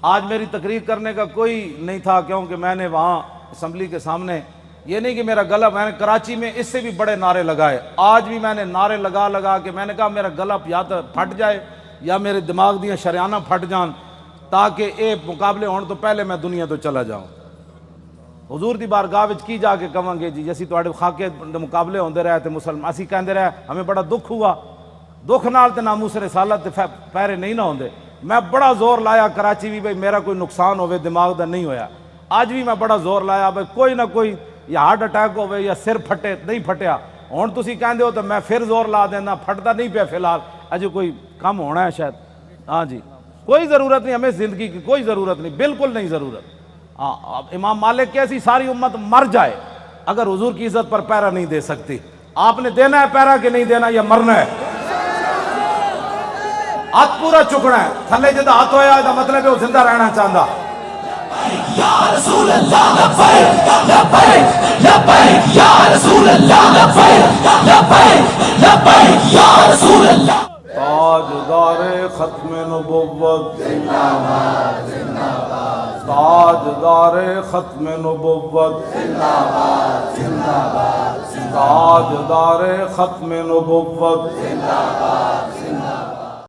آج میری تقریر کرنے کا کوئی نہیں تھا، کیونکہ میں نے وہاں اسمبلی کے سامنے یہ نہیں کہ میرا گلا، میں نے کراچی میں اس سے بھی بڑے نعرے لگائے، آج بھی میں نے نعرے لگا کے میں نے کہا میرا گلا یا تو پھٹ جائے یا میرے دماغ دیاں شریانہ پھٹ جان، تاکہ اے مقابلے ہون تو پہلے میں دنیا تو چلا جاؤں۔ حضور دی بارگاہ وچ کی جا کے کہاں گے جی اسی تواڈے خاکے مقابلے ہوندے رہے تے مسلمان اسی کہندے رہے ہمیں بڑا دکھ ہوا، دکھ نال تے ناموس رسالت تے پیرے نہیں نہ ہوندے۔ میں بڑا زور لایا کراچی بھی بھئی میرا کوئی نقصان ہوئے دماغ دا نہیں ہویا، آج بھی میں بڑا زور لایا بھئی کوئی نہ کوئی یا ہارٹ اٹیک ہوئے یا سر پھٹے، نہیں پھٹیا، ہون تسی کہندے ہو تو میں پھر زور لا دینا، پھٹتا نہیں پیا فی الحال، اجے کوئی کم ہونا ہے شاید۔ ہاں جی کوئی ضرورت نہیں، ہمیں زندگی کی کوئی ضرورت نہیں، بالکل نہیں ضرورت۔ ہاں امام مالک کیسی ساری امت مر جائے اگر حضور کی عزت پر پیرا نہیں دے سکتی۔ آپ نے دینا ہے پیرا کہ نہیں دینا، یا مرنا ہے؟ ہاتھ پورا چکنا ہے، تھلے جدہ ہاتھ ہویا دا مطلب ہے وہ زندہ رہنا چاہتا۔ یا رسول اللہ لبیک لبیک لبیک یا رسول اللہ لبیک لبیک لبیک یا رسول اللہ۔ تاجدار ختم نبوت زندہ باد زندہ باد، تاجدار ختم نبوت زندہ باد زندہ باد، تاجدار ختم نبوت زندہ باد زندہ باد۔